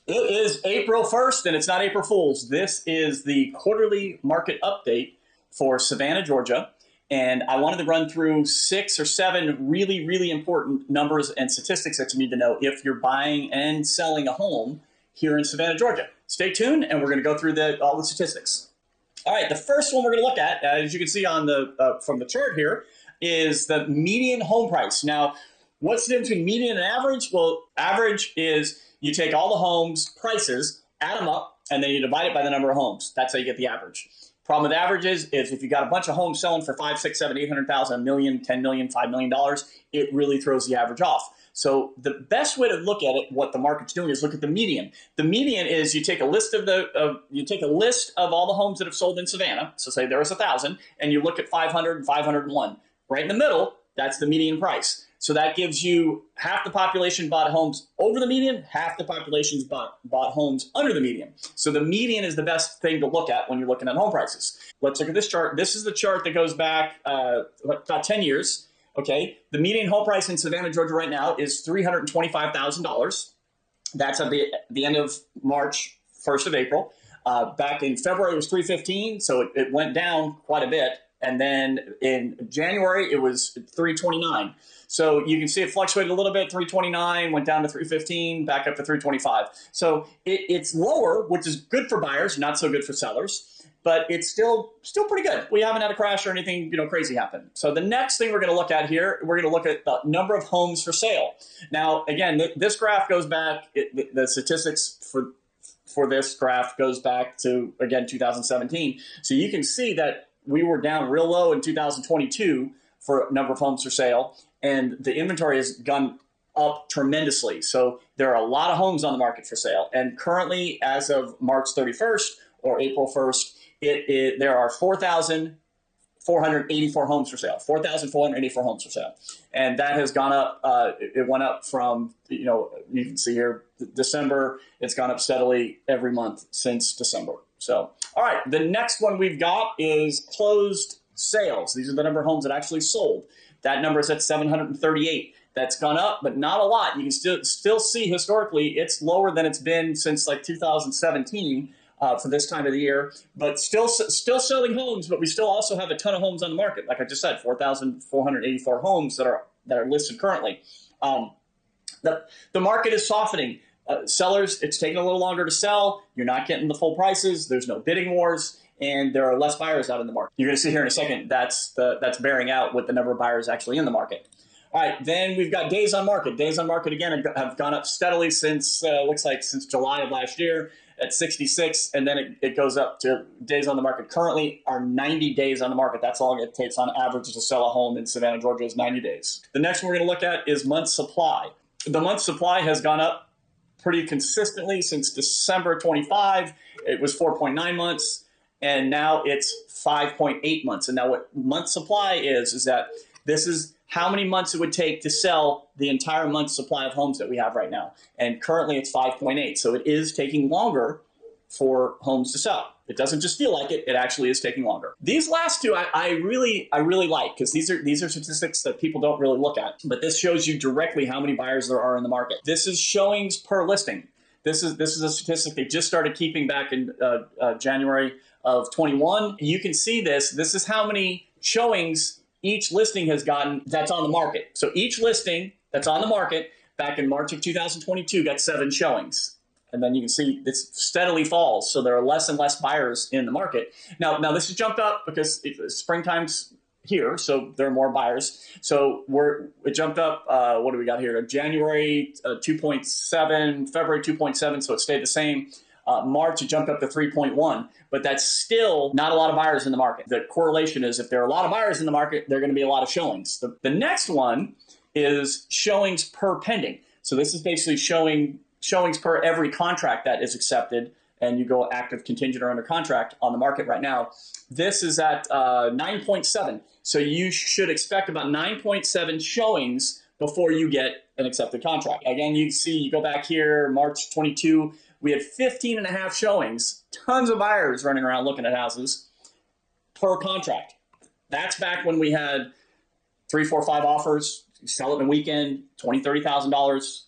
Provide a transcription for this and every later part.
It is April 1st, and it's not April Fool's. This is the quarterly market update for Savannah, Georgia. And I wanted to run through 6 or 7 really, really important numbers and statistics that you need to know if you're buying and selling a home here in Savannah, Georgia. Stay tuned, and we're going to go through all the statistics. All right, the first one we're going to look at, as you can see on the from the chart here, is the median home price. Now, what's the difference between median and average? Well, average is you take all the homes prices, add them up, and then you divide it by the number of homes. That's how you get the average. Problem with averages is if you got a bunch of homes selling for 5, 6, 7, 800,000, a million, 10 million, $5 million, it really throws the average off. So the best way to look at it, what the market's doing, is look at the median. The median is you take a list of all the homes that have sold in Savannah. So say there was 1,000, and you look at 500 and 501. Right in the middle, that's the median price. So that gives you half the population bought homes over the median, half the population bought homes under the median. So the median is the best thing to look at when you're looking at home prices. Let's look at this chart. This is the chart that goes back about 10 years. Okay, the median home price in Savannah, Georgia right now is $325,000. That's at the end of March, 1st of April. Back in February, it was $315, so it went down quite a bit. And then in January, it was $329. So you can see it fluctuated a little bit, $329, went down to $315, back up to $325. So it's lower, which is good for buyers, not so good for sellers, but it's still pretty good. We haven't had a crash or anything crazy happen. So the next thing we're going to look at here, we're going to look at the number of homes for sale. Now, again, this graph goes back, the statistics for this graph goes back to, again, 2017. So you can see that we were down real low in 2022 for number of homes for sale, and the inventory has gone up tremendously. So there are a lot of homes on the market for sale. And currently, as of March 31st or April 1st, there are 4,484 homes for sale. 4,484 homes for sale. And that has gone up. It went up from, you can see here, December. It's gone up steadily every month since December. So, all right, the next one we've got is closed sales. These are the number of homes that actually sold. That number is at 738. That's gone up, but not a lot. You can still see historically it's lower than it's been since like 2017 for this time of the year, but still selling homes. But we still also have a ton of homes on the market. Like I just said, 4,484 homes that are listed currently. The market is softening. Sellers, it's taking a little longer to sell. You're not getting the full prices. There's no bidding wars, and there are less buyers out in the market. You're going to see here in a second that's bearing out with the number of buyers actually in the market. All right, then we've got days on market. Days on market, again, have gone up steadily since, looks like since July of last year at 66, and then it goes up to days on the market. Currently are 90 days on the market. That's all it takes on average to sell a home in Savannah, Georgia, is 90 days. The next one we're going to look at is month supply. The month supply has gone up pretty consistently since December 25. It was 4.9 months, and now it's 5.8 months. And now what month supply is that this is how many months it would take to sell the entire month's supply of homes that we have right now. And currently it's 5.8. So it is taking longer for homes to sell. It doesn't just feel like it, it actually is taking longer. These last two I really like, because these are statistics that people don't really look at. But this shows you directly how many buyers there are in the market. This is showings per listing. This is a statistic they just started keeping back in January of 21. You can see this. This is how many showings each listing has gotten that's on the market. So each listing that's on the market back in March of 2022 got 7 showings. And then you can see this steadily falls. So there are less and less buyers in the market. Now this has jumped up because springtime's here, so there are more buyers. So it jumped up, what do we got here? January 2.7, February 2.7, so it stayed the same. March, it jumped up to 3.1, but that's still not a lot of buyers in the market. The correlation is if there are a lot of buyers in the market, there are going to be a lot of showings. The next one is showings per pending. So this is basically showings per every contract that is accepted, and you go active, contingent, or under contract on the market right now. This is at 9.7. So you should expect about 9.7 showings before you get an accepted contract. Again, you see, you go back here, March 22, we had 15 and a half showings, tons of buyers running around looking at houses per contract. That's back when we had 3, 4, 5 offers, you sell it in a weekend, $20,000, $30,000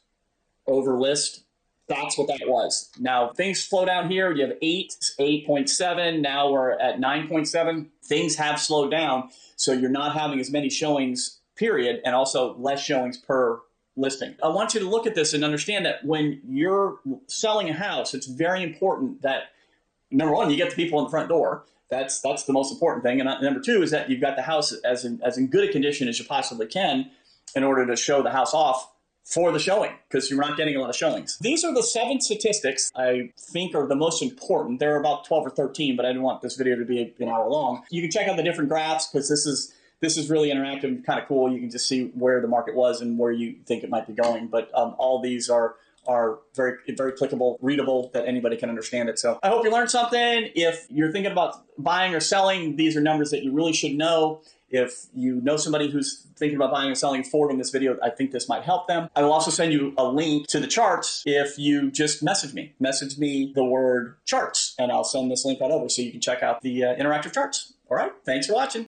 over list, That's what that was. Now things slow down here. You have 8, 8.7. Now we're at 9.7. Things have slowed down. So you're not having as many showings, period, and also less showings per listing. I want you to look at this and understand that when you're selling a house, it's very important that, number one, you get the people in the front door. That's the most important thing. And number two is that you've got the house as in good a condition as you possibly can in order to show the house off for the showing, because you're not getting a lot of showings. These are the 7 statistics I think are the most important. There are about 12 or 13, but I didn't want this video to be an hour long. You can check out the different graphs because this is really interactive and kind of cool. You can just see where the market was and where you think it might be going. But all these are very, very clickable, readable, that anybody can understand it. So I hope you learned something. If you're thinking about buying or selling, these are numbers that you really should know. If you know somebody who's thinking about buying or selling, forward in this video, I think this might help them. I will also send you a link to the charts if you just message me. Message me the word charts, and I'll send this link right over so you can check out the interactive charts. All right, thanks for watching.